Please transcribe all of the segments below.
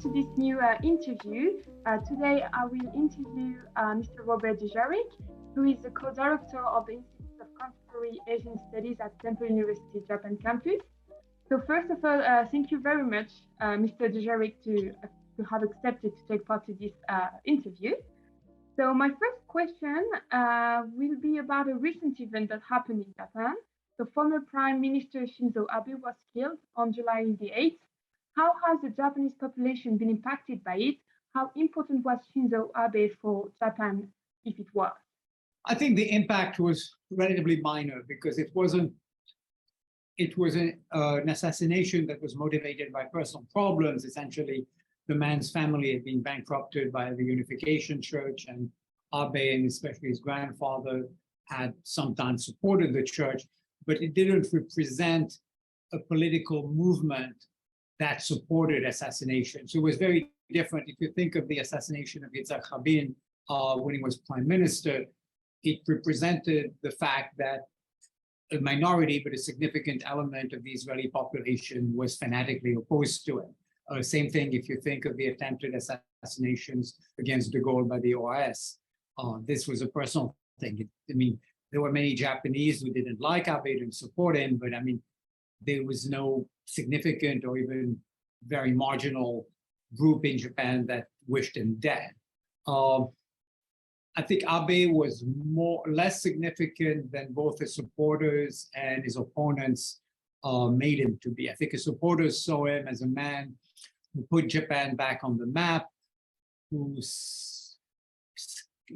to this new interview. Today I will interview Mr. Robert Dujarric, who is the co-director of the Institute of Contemporary Asian Studies at Temple University Japan campus. So first of all, thank you very much, Mr. Dujarric, to have accepted to take part in this interview. So my first question will be about a recent event that happened in Japan. The former Prime Minister Shinzō Abe was killed on July the 8th. How has the Japanese population been impacted by it? How important was Shinzō Abe for Japan, if it was? I think the impact was relatively minor because it was an assassination that was motivated by personal problems. Essentially, the man's family had been bankrupted by the Unification Church, and Abe, and especially his grandfather, had sometimes supported the church, but it didn't represent a political movement that supported assassination. So it was very different. If you think of the assassination of Yitzhak Rabin when he was prime minister, it represented the fact that a minority, but a significant element of the Israeli population was fanatically opposed to it. Same thing if you think of the attempted assassinations against de Gaulle by the OAS. This was a personal thing. I mean, there were many Japanese who didn't like Abe, didn't support him, but I mean, there was no significant or even very marginal group in Japan that wished him dead. I think Abe was less significant than both his supporters and his opponents made him to be. I think his supporters saw him as a man who put Japan back on the map, who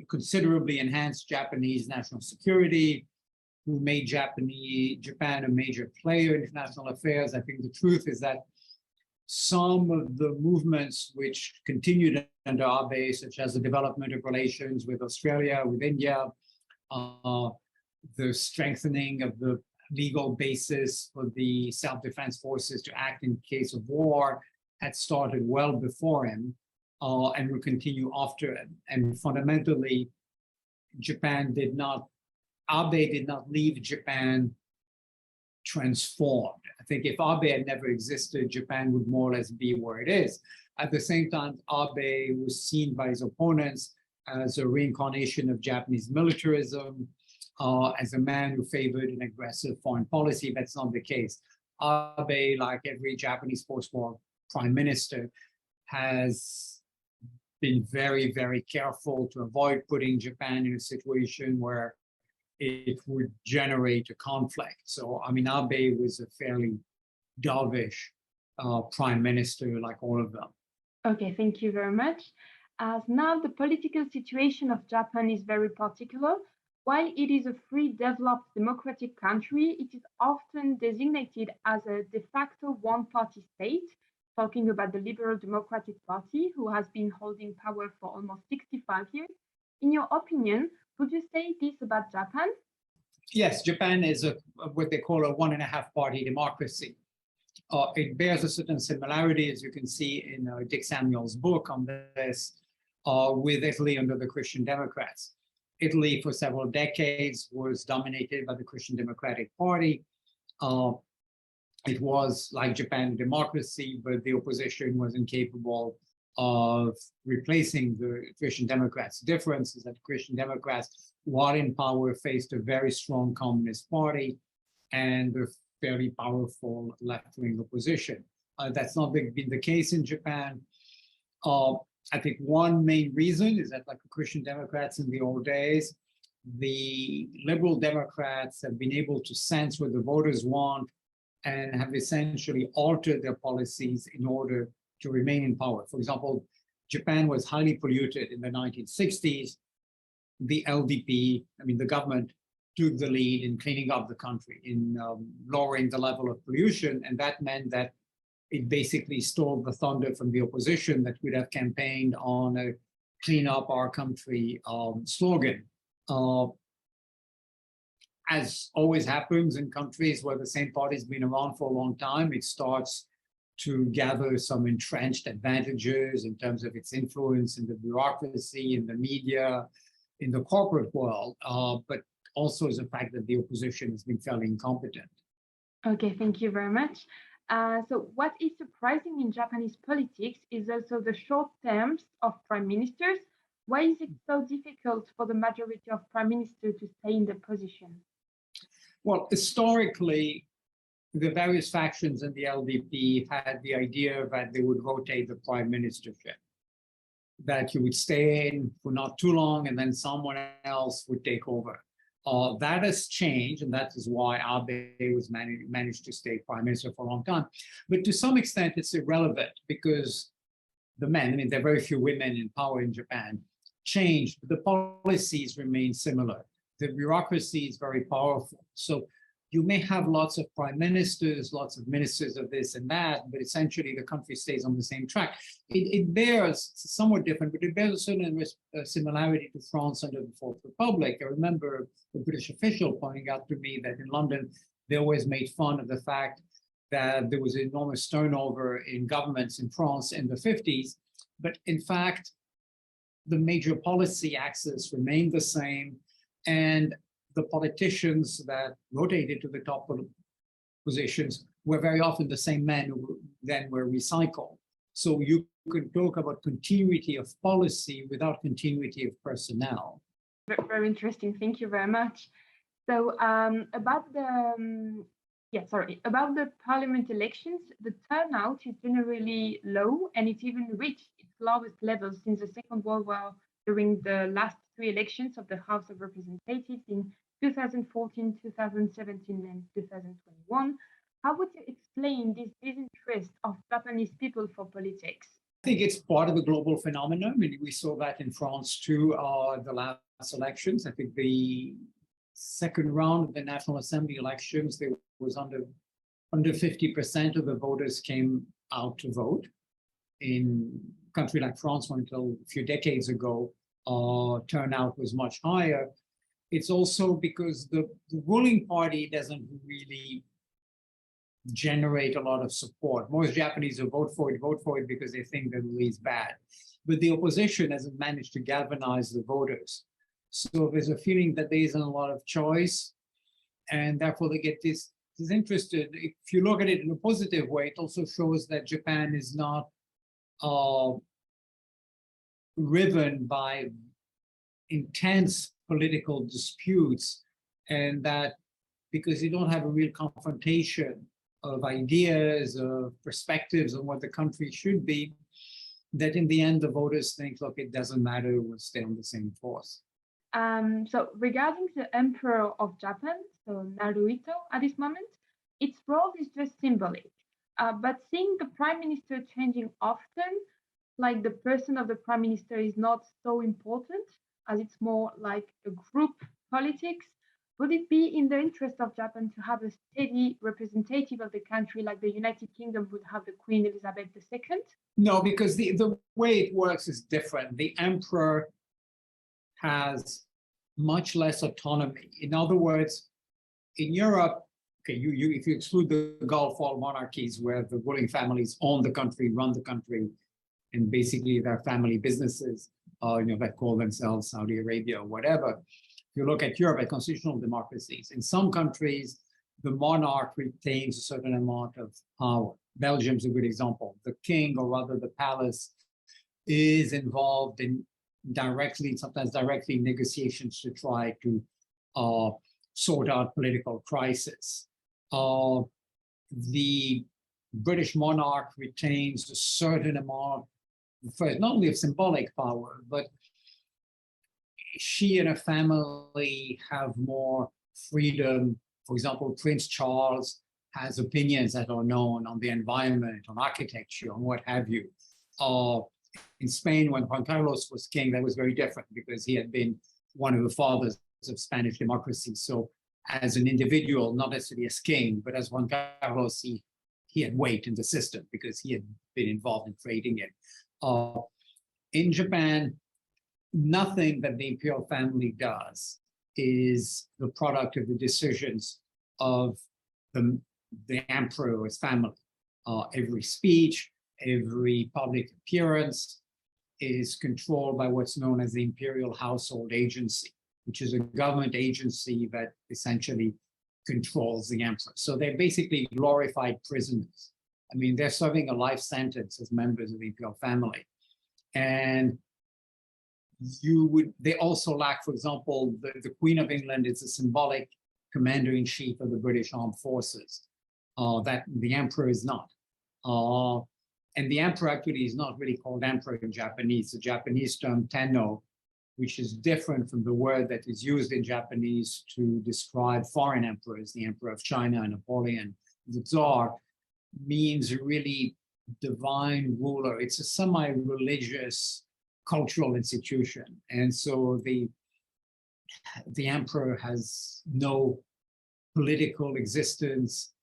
considerably enhanced Japanese national security, who made Japan a major player in international affairs. I think the truth is that some of the movements which continued under Abe, such as the development of relations with Australia, with India, the strengthening of the legal basis for the self-defense forces to act in case of war, had started well before him and will continue after him. And fundamentally, Abe did not leave Japan transformed. I think if Abe had never existed, Japan would more or less be where it is. At the same time, Abe was seen by his opponents as a reincarnation of Japanese militarism, as a man who favored an aggressive foreign policy. That's not the case. Abe, like every Japanese post-war prime minister, has been very, very careful to avoid putting Japan in a situation where it would generate a conflict. So, I mean, Abe was a fairly dovish prime minister, like all of them. Okay, thank you very much. As now the political situation of Japan is very particular. While it is a free, developed, democratic country, it is often designated as a de facto one-party state, talking about the Liberal Democratic Party, who has been holding power for almost 65 years. In your opinion, would you say this about Japan? Yes, Japan is what they call a 1.5-party democracy. It bears a certain similarity, as you can see in Dick Samuel's book on this, with Italy under the Christian Democrats. Italy, for several decades, was dominated by the Christian Democratic Party. It was, like Japan, a democracy, but the opposition was incapable of replacing the Christian Democrats. The difference is that the Christian Democrats, while in power, faced a very strong Communist Party and a fairly powerful left-wing opposition. That's not been the case in Japan. I think one main reason is that, like the Christian Democrats in the old days, the Liberal Democrats have been able to sense what the voters want and have essentially altered their policies in order to remain in power. For example, Japan was highly polluted in the 1960s. The LDP, I mean, the government took the lead in cleaning up the country, in lowering the level of pollution, and that meant that it basically stole the thunder from the opposition that would have campaigned on a clean up our country slogan. As always happens in countries where the same party's been around for a long time, it starts to gather some entrenched advantages in terms of its influence in the bureaucracy, in the media, in the corporate world, but also as a fact that the opposition has been fairly incompetent. Okay, thank you very much. So what is surprising in Japanese politics is also the short terms of prime ministers. Why is it so difficult for the majority of prime ministers to stay in the position? Well, historically, the various factions in the LDP had the idea that they would rotate the prime ministership, that you would stay in for not too long and then someone else would take over. That has changed, and that is why Abe was managed to stay prime minister for a long time. But to some extent, it's irrelevant because the men, I mean, there are very few women in power in Japan, changed, but the policies remain similar. The bureaucracy is very powerful. So you may have lots of prime ministers, lots of ministers of this and that, but essentially the country stays on the same track. It bears, somewhat different, but it bears a certain similarity to France under the Fourth Republic. I remember a British official pointing out to me that in London, they always made fun of the fact that there was enormous turnover in governments in France in the 50s, but in fact, the major policy axis remained the same, and the politicians that rotated to the top positions were very often the same men who then were recycled. So you could talk about continuity of policy without continuity of personnel. Very interesting. Thank you very much. So about the parliament elections, the turnout is generally low, and it even reached its lowest level since the Second World War during the last 3 elections of the House of Representatives in 2014, 2017, and 2021. How would you explain this disinterest of Japanese people for politics? I think it's part of a global phenomenon. I mean, we saw that in France too, the last elections. I think the second round of the National Assembly elections, there was under 50% of the voters came out to vote. In a country like France, until a few decades ago, turnout was much higher. It's also because the ruling party doesn't really generate a lot of support. Most Japanese who vote for it because they think the ruling is bad. But the opposition hasn't managed to galvanize the voters. So there's a feeling that there isn't a lot of choice, and therefore they get disinterested. If you look at it in a positive way, it also shows that Japan is not riven by intense political disputes, and that because you don't have a real confrontation of ideas, of perspectives on what the country should be, that in the end the voters think, look, it doesn't matter, we'll stay on the same course. So regarding the Emperor of Japan, so Naruhito at this moment, its role is just symbolic. But seeing the Prime Minister changing often, like the person of the Prime Minister is not so important, as it's more like a group politics. Would it be in the interest of Japan to have a steady representative of the country like the United Kingdom would have the Queen Elizabeth II? No, because the way it works is different. The emperor has much less autonomy. In other words, in Europe, okay, if you exclude the Gulf war monarchies where the ruling families own the country, run the country, and basically their family businesses, that call themselves Saudi Arabia or whatever. If you look at Europe, at constitutional democracies, in some countries, the monarch retains a certain amount of power. Belgium's a good example. The king, or rather the palace, is involved in sometimes directly, negotiations to try to sort out political crisis. The British monarch retains a certain amount, not only of symbolic power, but she and her family have more freedom. For example, Prince Charles has opinions that are known on the environment, on architecture, on what have you. In Spain, when Juan Carlos was king, that was very different because he had been one of the fathers of Spanish democracy. So as an individual, not necessarily as king, but as Juan Carlos, he had weight in the system because he had been involved in creating it. In Japan, nothing that the imperial family does is the product of the decisions of the emperor or his family. Every speech, every public appearance is controlled by what's known as the Imperial Household Agency, which is a government agency that essentially controls the emperor. So they're basically glorified prisoners. I mean, they're serving a life sentence as members of the imperial family. And they also lack, for example, the Queen of England is a symbolic commander-in-chief of the British Armed Forces, that the emperor is not. And the emperor actually is not really called emperor in Japanese. The Japanese term tenno, which is different from the word that is used in Japanese to describe foreign emperors, the Emperor of China, Napoleon, the Tsar, means really divine ruler. It's a semi-religious cultural institution. And so the emperor has no political existence.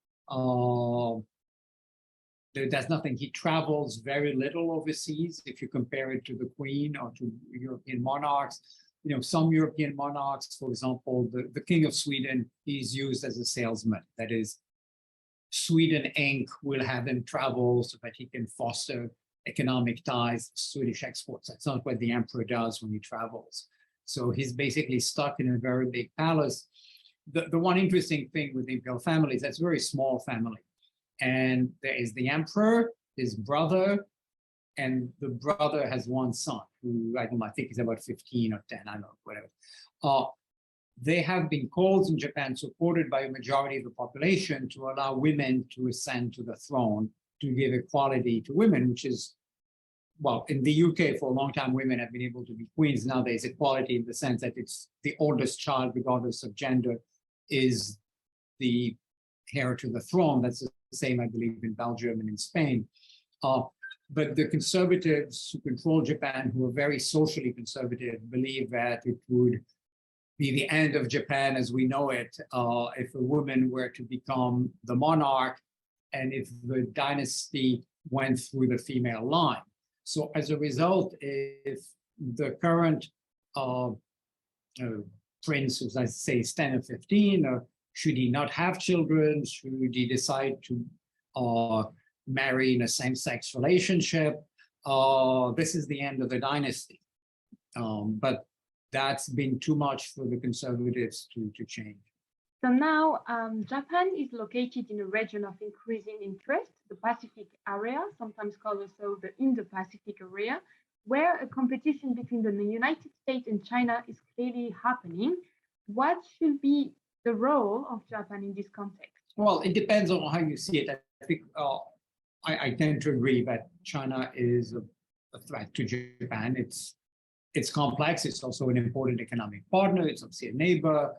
There's nothing. He travels very little overseas if you compare it to the Queen or to European monarchs. You know, some European monarchs, for example, the King of Sweden, he's used as a salesman. That is, Sweden Inc. will have him travel so that he can foster economic ties, Swedish exports. That's not what the emperor does when he travels. So he's basically stuck in a very big palace. The one interesting thing with the imperial family is that's a very small family. And there is the emperor, his brother, and the brother has one son who, I don't know, I think he's about 15 or 10, I don't know, whatever. They have been called in Japan, supported by a majority of the population, to allow women to ascend to the throne, to give equality to women, which is, well, in the UK for a long time, women have been able to be queens. Now there's equality in the sense that it's the oldest child, regardless of gender, is the heir to the throne. That's the same, I believe, in Belgium and in Spain. But the conservatives who control Japan, who are very socially conservative, believe that it would be the end of Japan as we know it if a woman were to become the monarch and if the dynasty went through the female line. So as a result, if the current prince, as I say, is 10 or 15, should he not have children? Should he decide to marry in a same-sex relationship? This is the end of the dynasty. But that's been too much for the conservatives to change. So now Japan is located in a region of increasing interest, the Pacific area, sometimes called also the Indo-Pacific area, where a competition between the United States and China is clearly happening. What should be the role of Japan in this context? Well, it depends on how you see it. I think I tend to agree that China is a threat to Japan. It's complex. It's also an important economic partner. It's obviously a neighbor.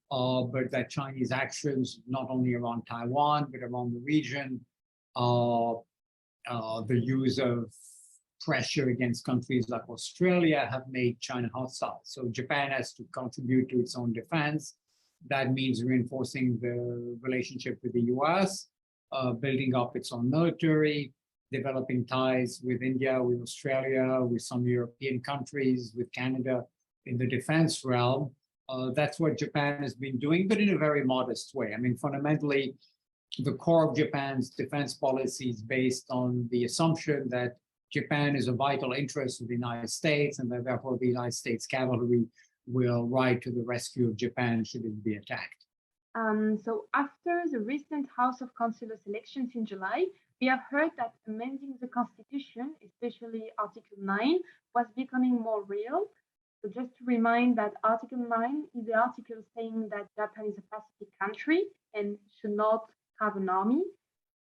But that Chinese actions, not only around Taiwan, but around the region, the use of pressure against countries like Australia have made China hostile. So Japan has to contribute to its own defense. That means reinforcing the relationship with the US, building up its own military, developing ties with India, with Australia, with some European countries, with Canada in the defense realm. That's what Japan has been doing, but in a very modest way. I mean, fundamentally, the core of Japan's defense policy is based on the assumption that Japan is a vital interest of the United States, and that therefore the United States cavalry will ride to the rescue of Japan should it be attacked. So after the recent House of Councillors elections in July, we have heard that amending the Constitution, especially Article 9, was becoming more real. So just to remind that Article 9 is the article saying that Japan is a Pacific country and should not have an army.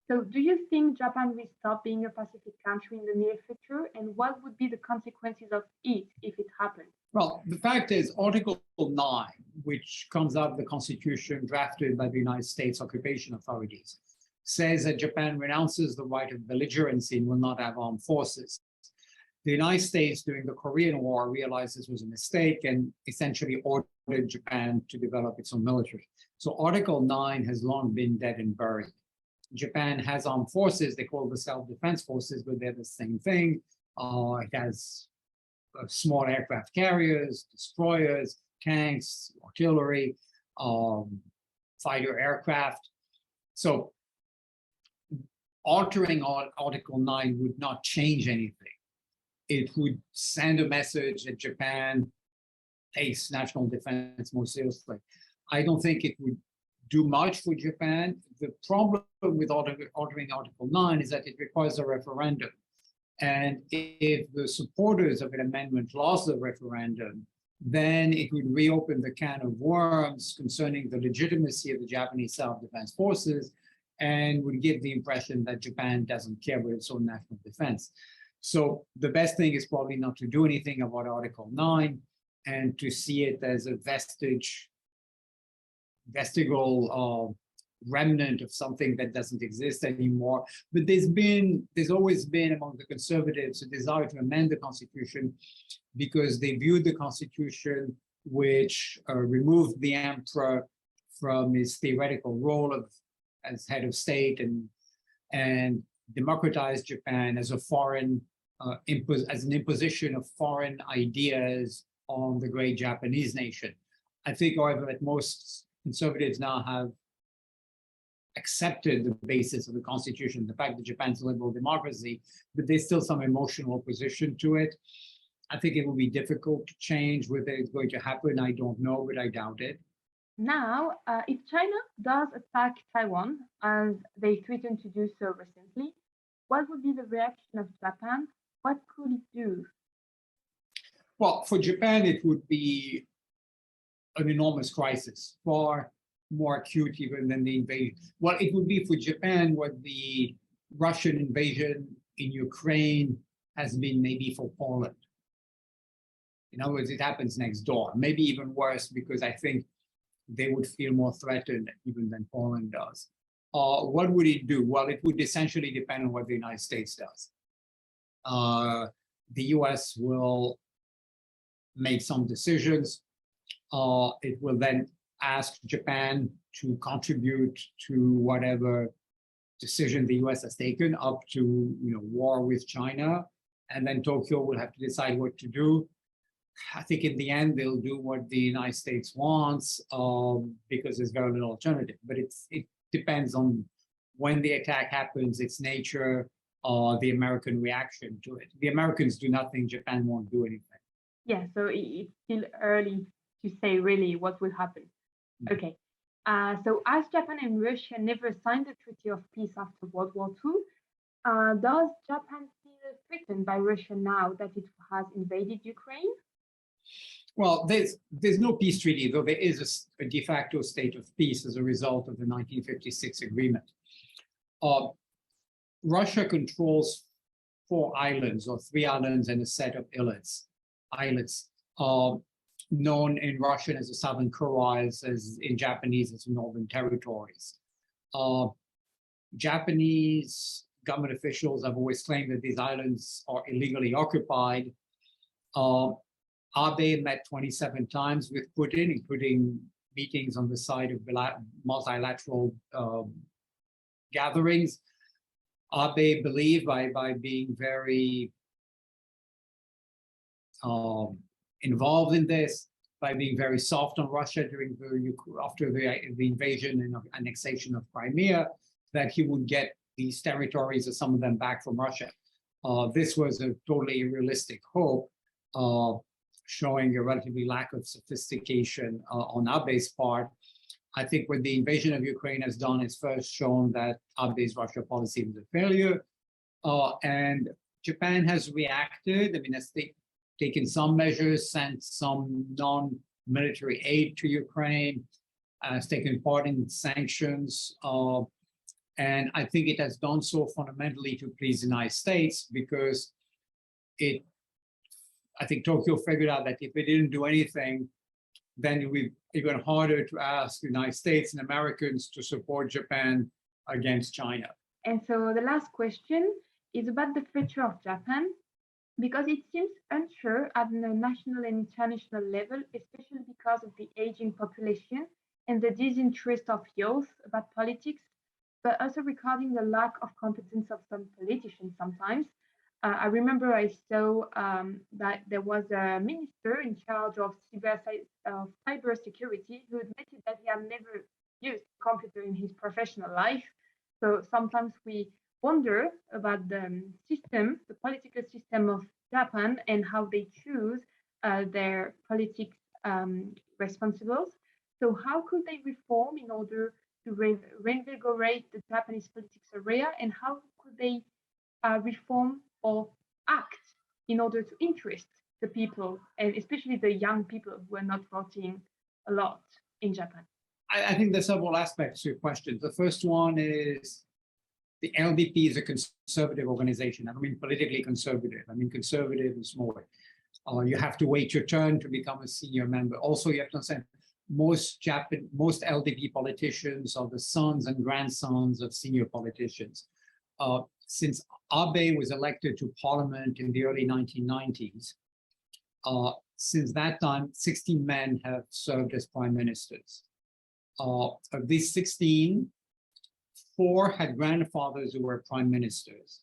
So do you think Japan will stop being a Pacific country in the near future? And what would be the consequences of it if it happened? Well, the fact is Article 9, which comes out of the Constitution drafted by the United States occupation authorities, says that Japan renounces the right of belligerency and will not have armed forces. The United States during the Korean War realized this was a mistake and essentially ordered Japan to develop its own military. So Article 9 has long been dead and buried. Japan has armed forces, they call the self-defense forces, but they're the same thing. It has small aircraft carriers, destroyers, tanks, artillery, fighter aircraft. So altering Article 9 would not change anything. It would send a message that Japan takes national defense more seriously. I don't think it would do much for Japan. The problem with altering Article 9 is that it requires a referendum. And if the supporters of an amendment lost the referendum, then it would reopen the can of worms concerning the legitimacy of the Japanese self-defense forces and would give the impression that Japan doesn't care about its own national defense. So the best thing is probably not to do anything about Article 9 and to see it as a vestigial remnant of something that doesn't exist anymore. But there's always been among the conservatives a desire to amend the Constitution because they viewed the Constitution, which removed the emperor from his theoretical role as head of state and democratized Japan as a foreign as an imposition of foreign ideas on the great Japanese nation. I think, however, that most conservatives now have accepted the basis of the Constitution, the fact that Japan's a liberal democracy, but there's still some emotional opposition to it. I think it will be difficult to change. Whether it's going to happen, I don't know, but I doubt it. Now, if China does attack Taiwan, as they threatened to do so recently, what would be the reaction of Japan? What could it do? Well, for Japan, it would be an enormous crisis, far more acute even than the invasion. Well, it would be for Japan what the Russian invasion in Ukraine has been maybe for Poland. In other words, it happens next door, maybe even worse, because I think they would feel more threatened even than Poland does. What would it do? Well, it would essentially depend on what the United States does. The US will make some decisions. It will then ask Japan to contribute to whatever decision the US has taken up to war with China. And then Tokyo will have to decide what to do. I think in the end, they'll do what the United States wants because there's very little alternative. But it depends on when the attack happens, its nature, the American reaction to it. The Americans do nothing, Japan won't do anything. Yeah, so it's still early to say really what will happen. Okay, so as Japan and Russia never signed the Treaty of Peace after World War II, does Japan feel threatened by Russia now that it has invaded Ukraine? Well, there's no peace treaty, though there is a de facto state of peace as a result of the 1956 agreement. Russia controls 4 islands, or 3 islands and a set of islets, known in Russian as the Southern Kurils, as in Japanese as the Northern Territories. Japanese government officials have always claimed that these islands are illegally occupied. Abe met 27 times with Putin, including meetings on the side of multilateral gatherings. Abe believed by being very involved in this, by being very soft on Russia after the invasion and annexation of Crimea, that he would get these territories or some of them back from Russia. This was a totally unrealistic hope, showing a relatively lack of sophistication on Abe's part. I think what the invasion of Ukraine has done is first shown that Abe's Russia policy was a failure, and Japan has reacted. I mean, has taken some measures, sent some non-military aid to Ukraine, has taken part in sanctions, and I think it has done so fundamentally to please the United States because I think Tokyo figured out that if it didn't do anything, then it would be even harder to ask the United States and Americans to support Japan against China. And so the last question is about the future of Japan, because it seems unsure at the national and international level, especially because of the aging population and the disinterest of youth about politics, but also regarding the lack of competence of some politicians sometimes. I remember I saw that there was a minister in charge of cybersecurity who admitted that he had never used a computer in his professional life. So sometimes we wonder about the system, the political system of Japan and how they choose their politics responsibles. So how could they reform in order to reinvigorate the Japanese politics area, and how could they reform or act in order to interest the people, and especially the young people who are not voting a lot in Japan? I think there's several aspects to your question. The first one is the LDP is a conservative organization. I don't mean politically conservative. I mean conservative is more. You have to wait your turn to become a senior member. Also, you have to understand most LDP politicians are the sons and grandsons of senior politicians. Since Abe was elected to parliament in the early 1990s, since that time, 16 men have served as prime ministers. Of these 16, 4 had grandfathers who were prime ministers.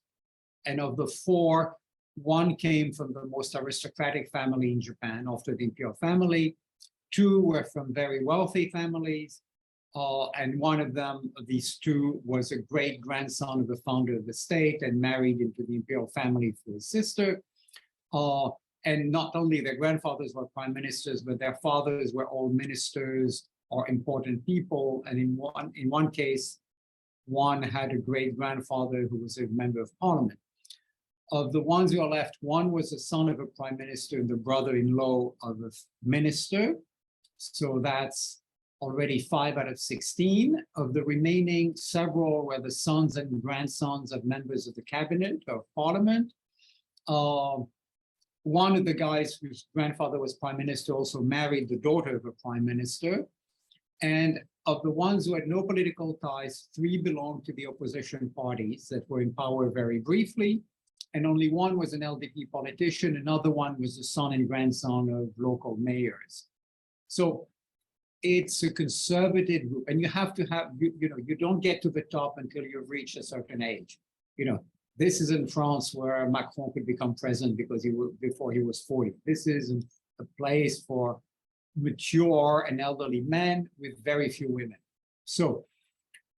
And of the 4, 1 came from the most aristocratic family in Japan after the imperial family. 2 were from very wealthy families. And one of them, these 2, was a great-grandson of the founder of the state and married into the imperial family through his sister. And not only their grandfathers were prime ministers, but their fathers were all ministers or important people. And in one case, one had a great-grandfather who was a member of parliament. Of the ones who are left, 1 was the son of a prime minister and the brother-in-law of a minister. So that's already 5 out of 16. Of the remaining, several were the sons and grandsons of members of the cabinet or parliament. One of the guys whose grandfather was prime minister also married the daughter of a prime minister. And of the ones who had no political ties, 3 belonged to the opposition parties that were in power very briefly. And only 1 was an LDP politician. Another one was the son and grandson of local mayors. So it's a conservative group, and you have to have, you don't get to the top until you've reached a certain age. This is in France where Macron could become president because before he was 40. This is a place for mature and elderly men with very few women. So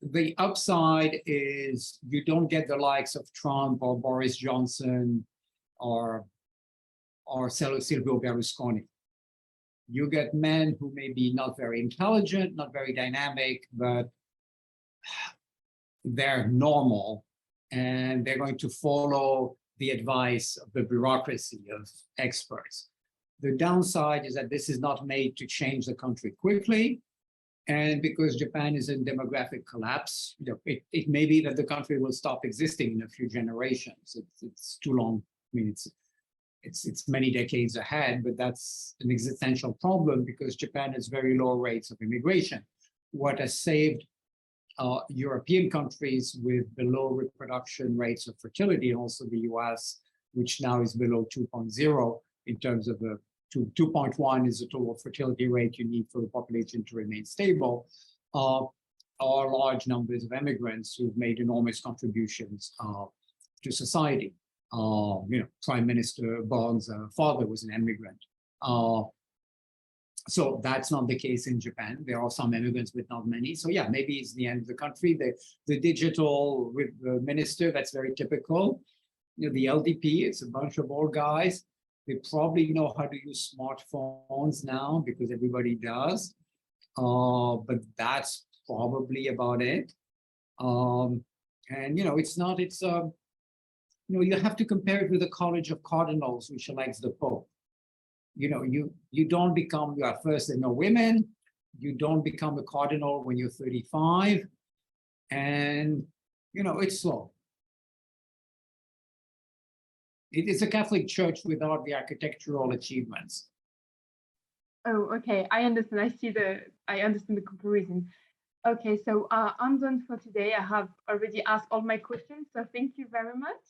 the upside is you don't get the likes of Trump or Boris Johnson or Silvio Berlusconi. You get men who may be not very intelligent, not very dynamic, but they're normal and they're going to follow the advice of the bureaucracy of experts. The downside is that this is not made to change the country quickly. And because Japan is in demographic collapse, it may be that the country will stop existing in a few generations. It's too long. I mean, it's many decades ahead, but that's an existential problem because Japan has very low rates of immigration. What has saved European countries with below reproduction rates of fertility, and also the US, which now is below 2.0 in terms of the 2.1 is the total fertility rate you need for the population to remain stable, are large numbers of immigrants who've made enormous contributions to society. Prime Minister Bond's father was an immigrant. So that's not the case in Japan. There are some immigrants, but not many. So yeah, maybe it's the end of the country. The digital minister, that's very typical. The LDP, it's a bunch of old guys. They probably know how to use smartphones now because everybody does. But that's probably about it. You have to compare it with the College of Cardinals, which elects the Pope. You don't become, first there are no women, you don't become a cardinal when you're 35, and it's slow. It is a Catholic church without the architectural achievements. Oh, okay, I understand. I understand the comparison. Okay, so I'm done for today. I have already asked all my questions, so thank you very much.